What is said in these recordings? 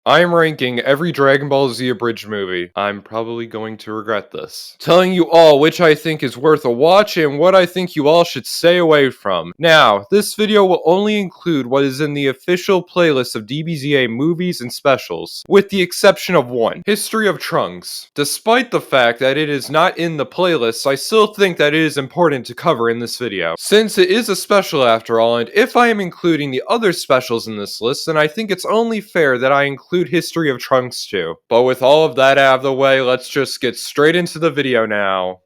I'm ranking every Dragon Ball Z Abridged movie. I'm probably going to regret this. Telling you all which I think is worth a watch and what I think you all should stay away from. Now, this video will only include what is in the official playlist of DBZA movies and specials, with the exception of one, History of Trunks. Despite the fact that it is not in the playlist, I still think that it is important to cover in this video, since it is a special after all, and if I am including the other specials in this list, then I think it's only fair that I include History of Trunks too. But with all of that out of the way, let's just get straight into the video now.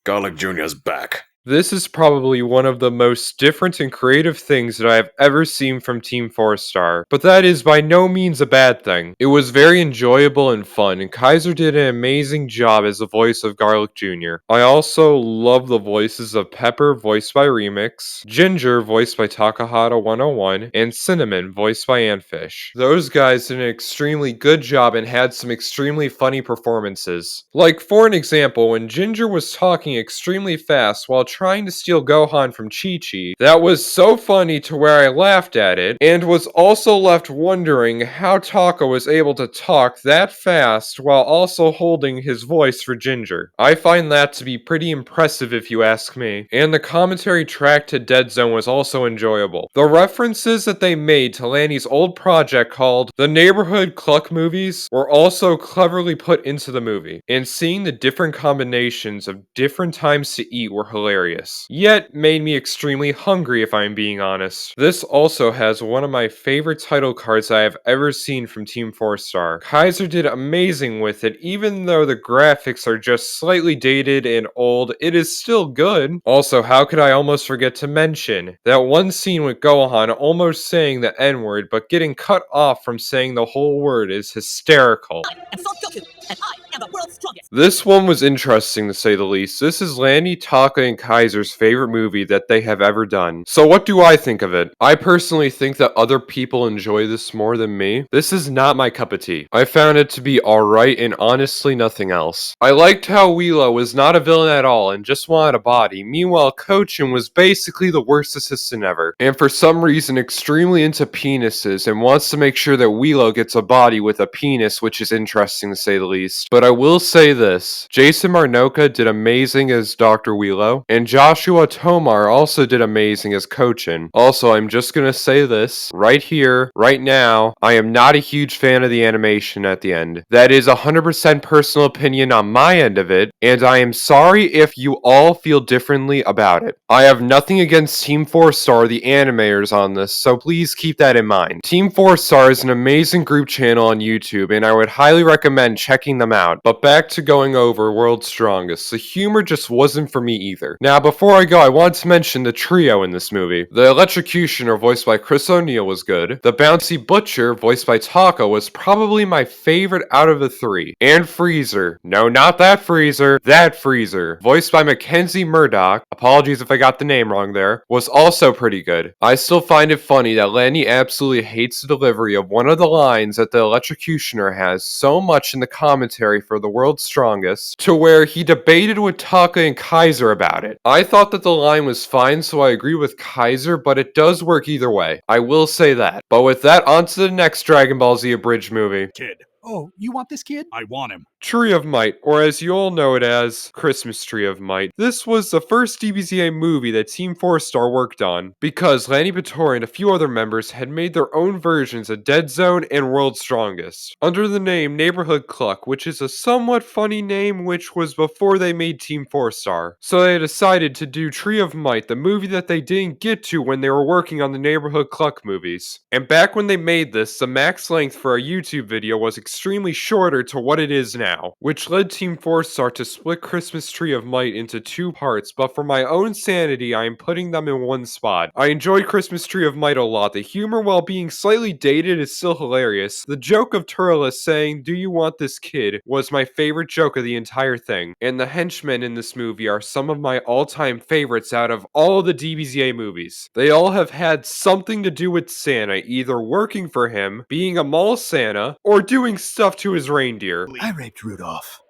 Garlic Jr.'s back. This is probably one of the most different and creative things that I have ever seen from Team 4 Star, but that is by no means a bad thing. It was very enjoyable and fun, and Kaiser did an amazing job as the voice of Garlic Jr. I also love the voices of Pepper, voiced by Remix, Ginger, voiced by Takahata 101, and Cinnamon, voiced by Antfish. Those guys did an extremely good job and had some extremely funny performances. Like, for an example, when Ginger was talking extremely fast while trying to steal Gohan from Chi-Chi. That was so funny to where I laughed at it, and was also left wondering how Taka was able to talk that fast while also holding his voice for Ginger. I find that to be pretty impressive if you ask me. And the commentary track to Dead Zone was also enjoyable. The references that they made to Lanny's old project called The Neighborhood Cluck Movies were also cleverly put into the movie, and seeing the different combinations of different times to eat were hilarious. Yet made me extremely hungry if I'm being honest. This also has one of my favorite title cards I have ever seen from Team 4 Star. Kaiser did amazing with it, even though the graphics are just slightly dated and old, it is still good. Also, how could I almost forget to mention that one scene with Gohan almost saying the N-word but getting cut off from saying the whole word is hysterical. I'm Son Goku, and I am the world's strongest. This one was interesting to say the least. This is Lanny, Taka, and Kaiser's favorite movie that they have ever done. So what do I think of it? I personally think that other people enjoy this more than me. This is not my cup of tea. I found it to be alright and honestly nothing else. I liked how Wheelo was not a villain at all and just wanted a body. Meanwhile, Cochin was basically the worst assistant ever. And for some reason extremely into penises and wants to make sure that Wheelo gets a body with a penis, which is interesting to say the least. But I will say this, Jason Marnoka did amazing as Dr. Wheelo, and Joshua Tomar also did amazing as Cochin. Also, I'm just gonna say this, right here, right now, I am not a huge fan of the animation at the end. That is 100% personal opinion on my end of it, and I am sorry if you all feel differently about it. I have nothing against Team 4 Star, the animators on this, so please keep that in mind. Team 4 Star is an amazing group channel on YouTube, and I would highly recommend checking them out. But back to going over World's Strongest, the humor just wasn't for me either. Now, before I go, I want to mention the trio in this movie. The Electrocutioner, voiced by Chris O'Neill, was good. The Bouncy Butcher, voiced by Taka, was probably my favorite out of the three. And Freezer. No, not that Freezer. That Freezer, voiced by Mackenzie Murdoch, apologies if I got the name wrong there, was also pretty good. I still find it funny that Lanny absolutely hates the delivery of one of the lines that the Electrocutioner has so much in the commentary for the World's Strongest, to where he debated with Taka and Kaiser about it. I thought that the line was fine, so I agree with Kaiser, but it does work either way. I will say that. But with that, on to the next Dragon Ball Z Abridged movie. Kid. Oh, you want this kid? I want him. Tree of Might, or as you all know it as, Christmas Tree of Might. This was the first DBZA movie that Team 4 Star worked on, because Lanny Bator and a few other members had made their own versions of Dead Zone and World's Strongest, under the name Neighborhood Cluck, which is a somewhat funny name which was before they made Team 4 Star. So they decided to do Tree of Might, the movie that they didn't get to when they were working on the Neighborhood Cluck movies. And back when they made this, the max length for a YouTube video was extremely shorter to what it is now, which led Team 4 Star to split Christmas Tree of Might into two parts, but for my own sanity, I am putting them in one spot. I enjoyed Christmas Tree of Might a lot. The humor, while being slightly dated, is still hilarious. The joke of Turles saying, "Do you want this kid?" was my favorite joke of the entire thing, and the henchmen in this movie are some of my all-time favorites out of all of the DBZA movies. They all have had something to do with Santa, either working for him, being a mall Santa, or doing stuff to his reindeer. I raped Rudolph.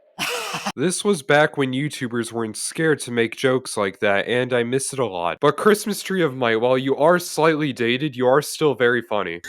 This was back when YouTubers weren't scared to make jokes like that, and I miss it a lot. But Christmas Tree of Might, while you are slightly dated, you are still very funny.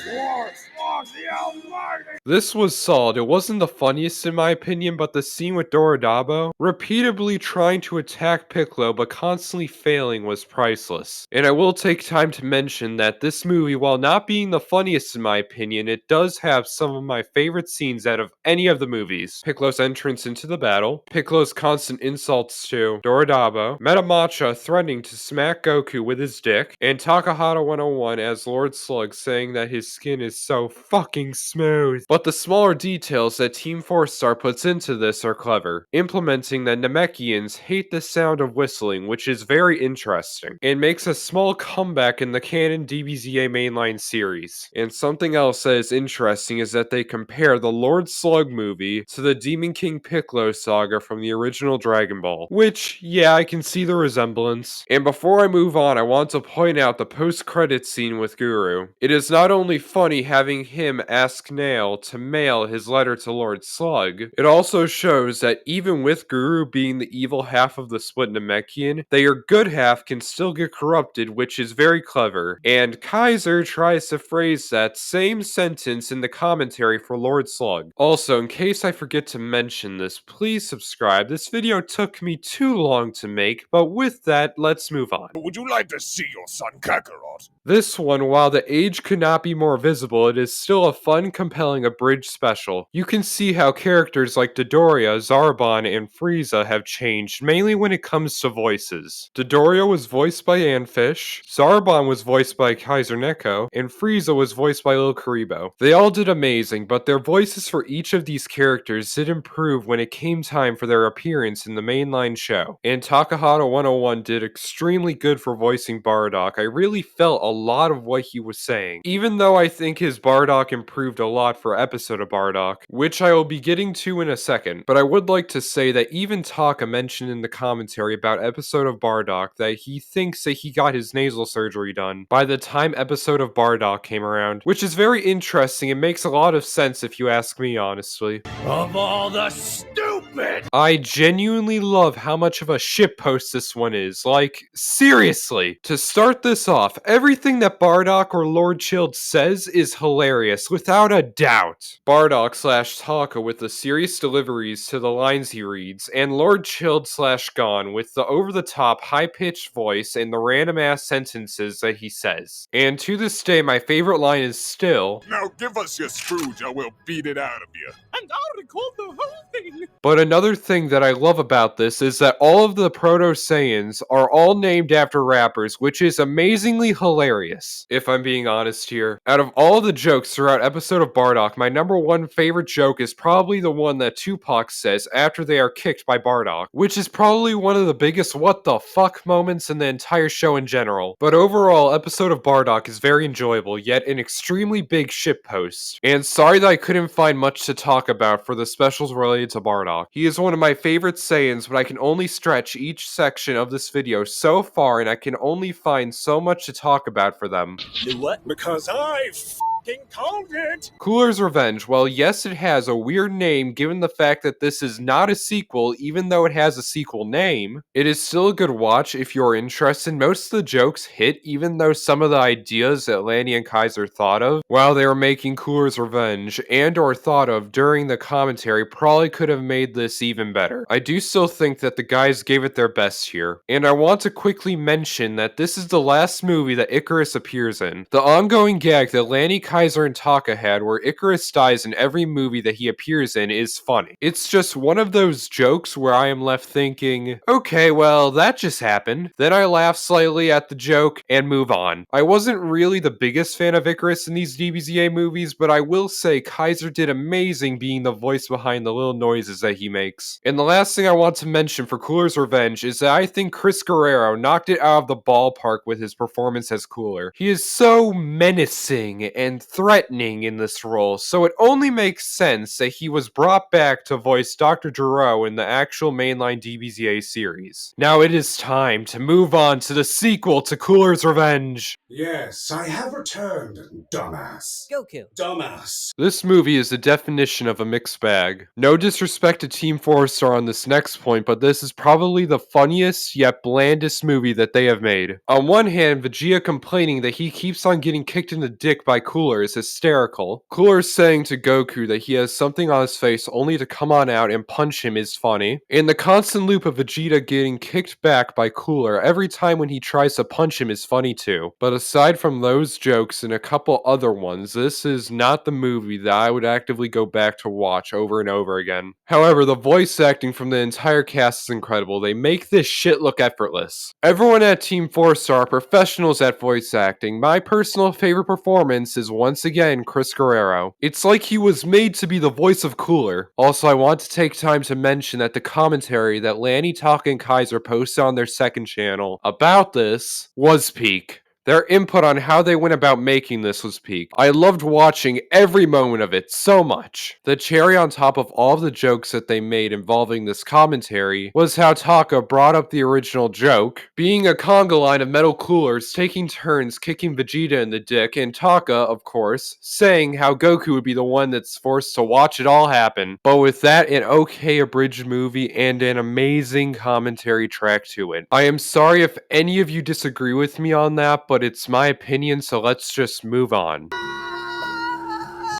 This was solid. It wasn't the funniest in my opinion, but the scene with Doradabo repeatedly trying to attack Piccolo but constantly failing was priceless. And I will take time to mention that this movie, while not being the funniest in my opinion, it does have some of my favorite scenes out of any of the movies. Piccolo's entrance into the battle, Piccolo's constant insults to Doradabo, Metamacha threatening to smack Goku with his dick, and Takahata 101 as Lord Slug saying that his skin is so fucking smooth. But the smaller details that Team 4-Star puts into this are clever, implementing that Namekians hate the sound of whistling, which is very interesting, and makes a small comeback in the canon DBZA mainline series. And something else that is interesting is that they compare the Lord Slug movie to the Demon King Piccolo saga from the original Dragon Ball, which, yeah, I can see the resemblance. And before I move on, I want to point out the post-credits scene with Guru. It is not only funny having him ask Nail to mail his letter to Lord Slug, it also shows that even with Guru being the evil half of the split Namekian, their good half can still get corrupted, which is very clever. And Kaiser tries to phrase that same sentence in the commentary for Lord Slug. Also, in case I forget to mention this, please subscribe. This video took me too long to make, but with that, let's move on. Would you like to see your son Kakarot? This one, while the age could not be more visible, it is still a fun, compelling abridged special. You can see how characters like Dodoria, Zarbon, and Frieza have changed, mainly when it comes to voices. Dodoria was voiced by Anfish, Zarbon was voiced by Kaiser Neko, and Frieza was voiced by Lil Karibo. They all did amazing, but their voices for each of these characters did improve when it came time for their appearance in the mainline show. And Takahata 101 did extremely good for voicing Bardock. I really felt a lot of what he was saying, even though I think his Bardock improved a lot for episode of Bardock, which I will be getting to in a second. But I would like to say that even Taka mentioned in the commentary about episode of Bardock that he thinks that he got his nasal surgery done by the time episode of Bardock came around, which is very interesting and makes a lot of sense if you ask me honestly. Of all the stupid! I genuinely love how much of a shitpost this one is. Like, seriously. To start this off, everything that Bardock or Lord Chilled says is hilarious, without a doubt. Bardock / Taka with the serious deliveries to the lines he reads, and Lord Chilled / Gon with the over-the-top, high-pitched voice and the random-ass sentences that he says. And to this day, my favorite line is still, Now give us your Scrooge or we'll beat it out of you. And I'll record the whole thing. But another thing that I love about this is that all of the Proto-Saiyans are all named after rappers, which is amazingly hilarious, if I'm being honest here. Out of all the jokes throughout episode of Bardock, my number one favorite joke is probably the one that Tupac says after they are kicked by Bardock, which is probably one of the biggest what the fuck moments in the entire show in general. But overall, episode of Bardock is very enjoyable, yet an extremely big shitpost. And sorry that I couldn't find much to talk about for the specials related to Bardock. He is one of my favorite Saiyans, but I can only stretch each section of this video so far, and I can only find so much to talk about for them. Do what? Because I f***ing called it! Cooler's Revenge, well, yes, it has a weird name given the fact that this is not a sequel, even though it has a sequel name. It is still a good watch if you're interested. Most of the jokes hit, even though some of the ideas that Lanny and Kaiser thought of while they were making Cooler's Revenge and or thought of during the commentary probably could have made this even better. I do still think that the guys gave it their best here. And I want to quickly mention that this is the last movie that Icarus appears in. The ongoing gag that Lanny, Kaiser, and Taka had where Icarus dies in every movie that he appears in is funny. It's just one of those jokes where I am left thinking, okay, well, that just happened. Then I laugh slightly at the joke and move on. I wasn't really the biggest fan of Icarus in these DBZA movies, but I will say Kaiser did amazing being the voice behind the little noises that he makes. And the last thing I want to mention for Cooler's Revenge is that I think Chris Guerrero knocked it out of the ballpark with his performance as Cooler. He is so menacing and threatening in this role, so it only makes sense that he was brought back to voice Dr. Gero in the actual mainline DBZA series. Now it is time to move on to the sequel to Cooler's Revenge. Yes, I have returned, dumbass. Goku. Dumbass. This movie is the definition of a mixed bag. No disrespect to Team 4-Star on this next point, but this is probably the funniest yet blandest movie that they have made. On one hand, Vegeta complaining that he keeps on getting kicked in the dick by Cooler is hysterical. Cooler saying to Goku that he has something on his face only to come on out and punch him is funny. And the constant loop of Vegeta getting kicked back by Cooler every time when he tries to punch him is funny too. But aside from those jokes and a couple other ones, this is not the movie that I would actively go back to watch over and over again. However, the voice acting from the entire cast is incredible. They make this shit look effortless. Everyone at Team 4-Star are professionals at voice acting. My personal favorite performance is once again Chris Guerrero. It's like he was made to be the voice of Cooler. Also, I want to take time to mention that the commentary that Lanny, Taka, and Kaiser posted on their second channel about this was peak. Their input on how they went about making this was peak. I loved watching every moment of it so much. The cherry on top of all of the jokes that they made involving this commentary was how Taka brought up the original joke, being a conga line of metal coolers taking turns kicking Vegeta in the dick, and Taka, of course, saying how Goku would be the one that's forced to watch it all happen. But with that, an okay abridged movie and an amazing commentary track to it. I am sorry if any of you disagree with me on that, but it's my opinion, so let's just move on.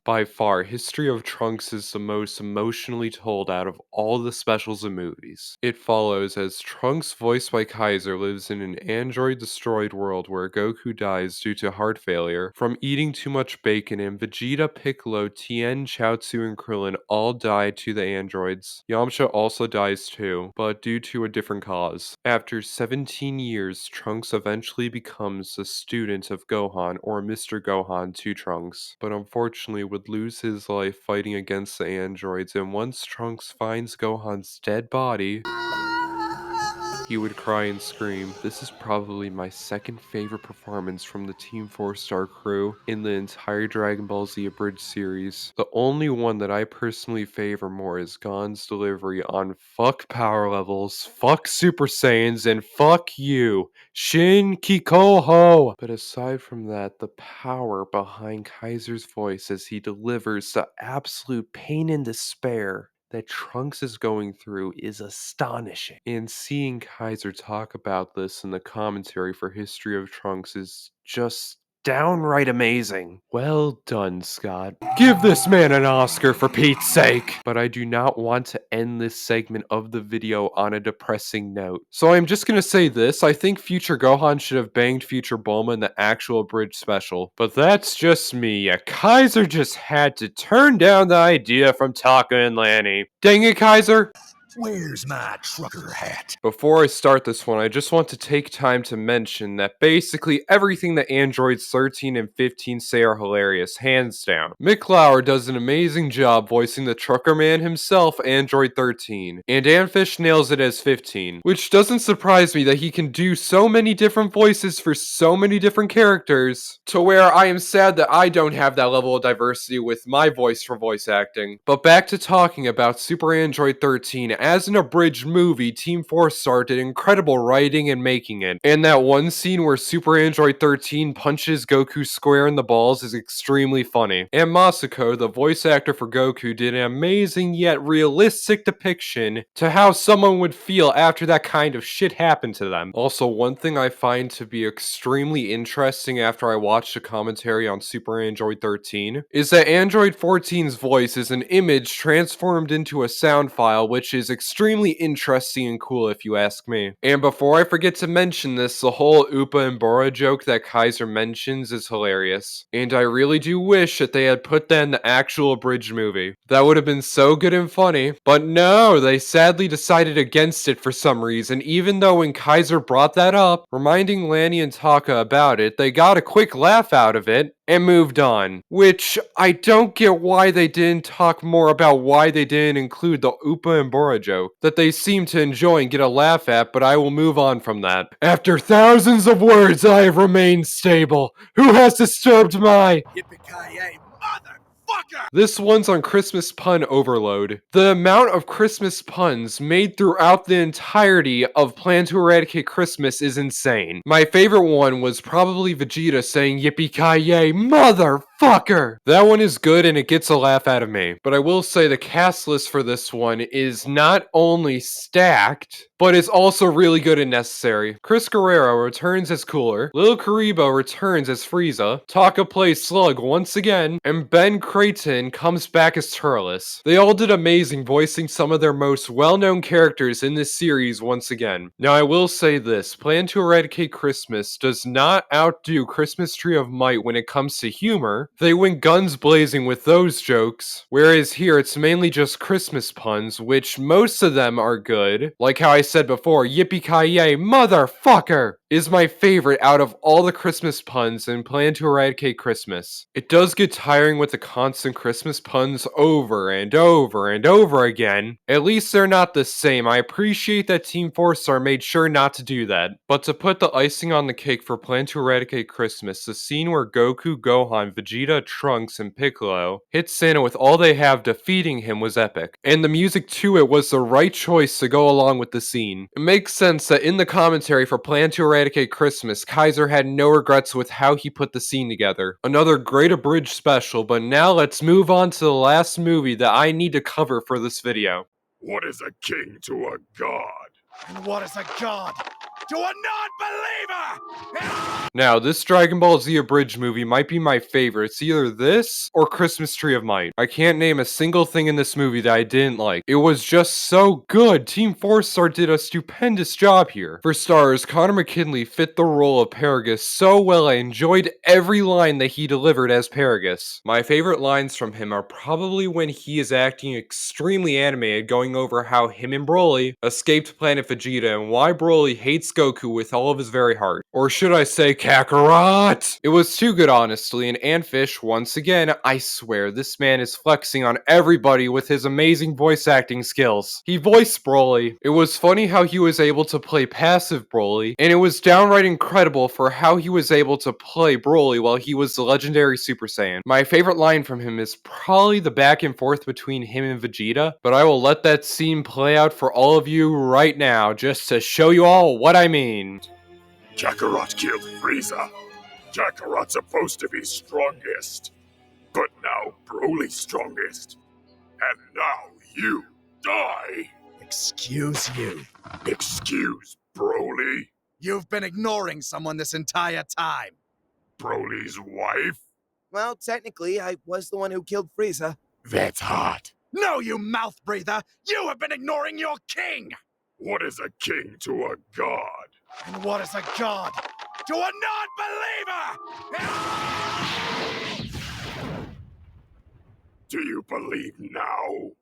By far, History of Trunks is the most emotionally told out of all the specials and movies. It follows as Trunks, voiced by Kaiser, lives in an android-destroyed world where Goku dies due to heart failure from eating too much bacon, and Vegeta, Piccolo, Tien, Chaozu, and Krillin all die to the androids. Yamcha also dies too, but due to a different cause. After 17 years, Trunks eventually becomes a student of Gohan, or Mr. Gohan to Trunks, but unfortunately would lose his life fighting against the androids, and once Trunks finds Gohan's dead body, he would cry and scream. This is probably my second favorite performance from the Team 4-Star crew in the entire Dragon Ball Z Abridged series. The only one that I personally favor more is Gon's delivery on fuck power levels, fuck Super Saiyans, and fuck you, Shin Kikoho. But aside from that, the power behind Kaiser's voice as he delivers the absolute pain and despair that Trunks is going through is astonishing. And seeing Kaiser talk about this in the commentary for History of Trunks is just downright amazing. Well done, Scott. Give this man an Oscar for Pete's sake! But I do not want to end this segment of the video on a depressing note. So I'm just gonna say this, I think future Gohan should have banged future Bulma in the actual Abridged special. But that's just me. Yeah, Kaiser just had to turn down the idea from Taka and Lanny. Dang it, Kaiser! Where's my trucker hat? Before I start this one, I just want to take time to mention that basically everything that Androids 13 and 15 say are hilarious, hands down. Mick Lauer does an amazing job voicing the trucker man himself, Android 13, and Anfish nails it as 15, which doesn't surprise me that he can do so many different voices for so many different characters, to where I am sad that I don't have that level of diversity with my voice for voice acting. But back to talking about Super Android 13. As an abridged movie, Team 4-Star did incredible writing and making it. And that one scene where Super Android 13 punches Goku square in the balls is extremely funny. And Masako, the voice actor for Goku, did an amazing yet realistic depiction to how someone would feel after that kind of shit happened to them. Also, one thing I find to be extremely interesting after I watched a commentary on Super Android 13 is that Android 14's voice is an image transformed into a sound file, which is extremely interesting and cool if you ask me. And before I forget to mention this, the whole Upa and Bora joke that Kaiser mentions is hilarious. And I really do wish that they had put that in the actual abridged movie. That would have been so good and funny. But no, they sadly decided against it for some reason, even though when Kaiser brought that up, reminding Lanny and Taka about it, they got a quick laugh out of it. and moved on. Which, I don't get why they didn't talk more about why they didn't include the Upa and Bora joke that they seem to enjoy and get a laugh at, but I will move on from that. After thousands of words, I have remained stable. Who has disturbed my... Yippee-ki-yay, motherfucker! This one's on Christmas pun overload. The amount of Christmas puns made throughout the entirety of Plan to Eradicate Christmas is insane. My favorite one was probably Vegeta saying yippee-ki-yay, motherfucker! That one is good and it gets a laugh out of me. But I will say the cast list for this one is not only stacked, but is also really good and necessary. Chris Guerrero returns as Cooler, Lil Karibo returns as Frieza, Taka plays Slug once again, and Ben Creighton comes back as Turles. They all did amazing voicing some of their most well-known characters in this series once again. Now I will say this, Plan to Eradicate Christmas does not outdo Christmas Tree of Might when it comes to humor. They went guns blazing with those jokes, whereas here it's mainly just Christmas puns, which most of them are good, like how I said before, yippee-ki-yay, motherfucker, is my favorite out of all the Christmas puns in Plan to Eradicate Christmas. It does get tiring with the constant Christmas puns over and over and over again. At least they're not the same. I appreciate that Team 4-Star made sure not to do that. But to put the icing on the cake for Plan to Eradicate Christmas, the scene where Goku, Gohan, Vegeta, Trunks, and Piccolo hit Santa with all they have defeating him was epic. And the music to it was the right choice to go along with the scene. It makes sense that in the commentary for Plan to Eradicate Christmas, Kaiser had no regrets with how he put the scene together. Another great abridged special, but now let's move on to the last movie that I need to cover for this video. What is a king to a god? And what is a god to a non-believer? Now, this Dragon Ball Z Abridged movie might be my favorite. It's either this or Christmas Tree of Might. I can't name a single thing in this movie that I didn't like. It was just so good. Team 4-Star did a stupendous job here. For stars, Connor McKinley fit the role of Paragus so well I enjoyed every line that he delivered as Paragus. My favorite lines from him are probably when he is acting extremely animated, going over how him and Broly escaped Planet Vegeta and why Broly hates Goku with all of his very heart. Or should I say Kakarot? It was too good, honestly, and Antfish, once again, I swear, this man is flexing on everybody with his amazing voice acting skills. He voiced Broly. It was funny how he was able to play passive Broly, and it was downright incredible for how he was able to play Broly while he was the legendary Super Saiyan. My favorite line from him is probably the back and forth between him and Vegeta, but I will let that scene play out for all of you right now, just to show you all what I mean. Kakarot killed Frieza. Kakarot's supposed to be strongest. But now Broly's strongest. And now you die. Excuse you. Excuse Broly? You've been ignoring someone this entire time. Broly's wife? Well, technically, I was the one who killed Frieza. That's hot. No, you mouth breather! You have been ignoring your king! What is a king to a god? And what is a god to a non-believer? Do you believe now?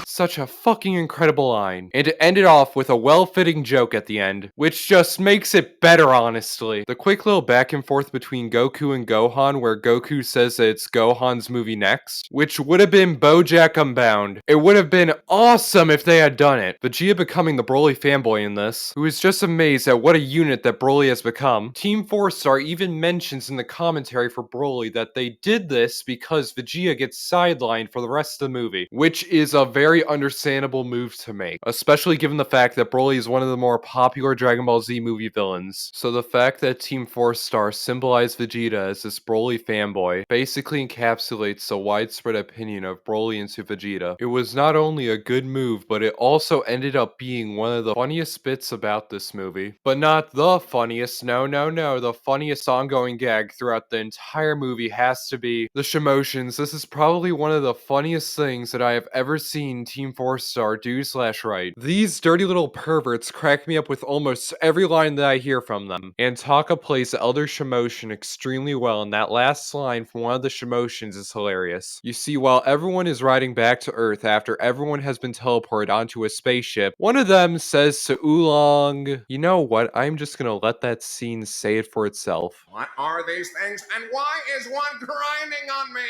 Such a fucking incredible line. And it ended off with a well-fitting joke at the end, which just makes it better, honestly. The quick little back and forth between Goku and Gohan where Goku says that it's Gohan's movie next, which would have been BoJack Unbound. It would have been awesome if they had done it. Vegeta becoming the Broly fanboy in this, who is just amazed at what a unit that Broly has become. Team 4-Star even mentions in the commentary for Broly that they did this because Vegeta gets sidelined for the rest of the movie, which is a very understandable move to make, especially given the fact that Broly is one of the more popular Dragon Ball Z movie villains. So the fact that Team 4-Star symbolized Vegeta as this Broly fanboy basically encapsulates the widespread opinion of Broly into Vegeta. It was not only a good move, but it also ended up being one of the funniest bits about this movie. But not the funniest, no, the funniest ongoing gag throughout the entire movie has to be the Shimotions. This is probably one of the funniest things that I have ever seen Team 4-star, do/right. These dirty little perverts crack me up with almost every line that I hear from them. And Taka plays Elder Shimoshin extremely well, and that last line from one of the Shimoshins is hilarious. You see, while everyone is riding back to Earth after everyone has been teleported onto a spaceship, one of them says to Oolong, "You know what, I'm just gonna let that scene say it for itself." What are these things, and why is one grinding on me?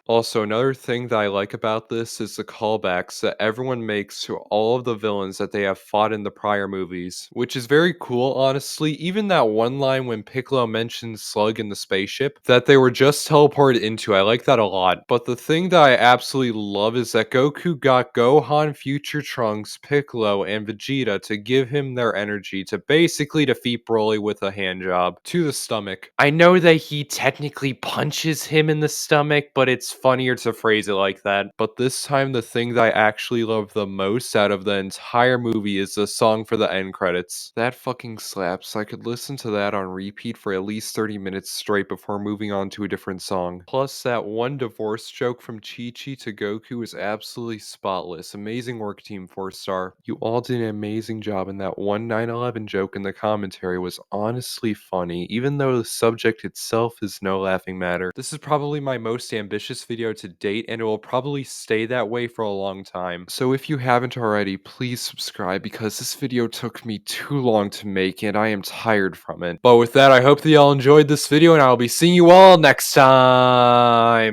Also, another thing that I like about this is the callbacks that everyone makes to all of the villains that they have fought in the prior movies, which is very cool, honestly. Even that one line when Piccolo mentions Slug in the spaceship that they were just teleported into, I like that a lot. But the thing that I absolutely love is that Goku got Gohan, Future Trunks, Piccolo, and Vegeta to give him their energy to basically defeat Broly with a hand job to the stomach. I know that he technically punches him in the stomach, but it's funnier to phrase it like that. But this time, the thing that I actually love the most out of the entire movie is the song for the end credits. That fucking slaps. I could listen to that on repeat for at least 30 minutes straight before moving on to a different song. Plus, that one divorce joke from Chi-Chi to Goku is absolutely spotless. Amazing work, Team 4-star. You all did an amazing job, and that one 9/11 joke in the commentary was honestly funny, even though the subject itself is no laughing matter. This is probably my most ambitious video to date, and it will probably stay that way for a long time. So if you haven't already, please subscribe, because this video took me too long to make and I am tired from it. But with that, I hope that y'all enjoyed this video, and I'll be seeing you all next time!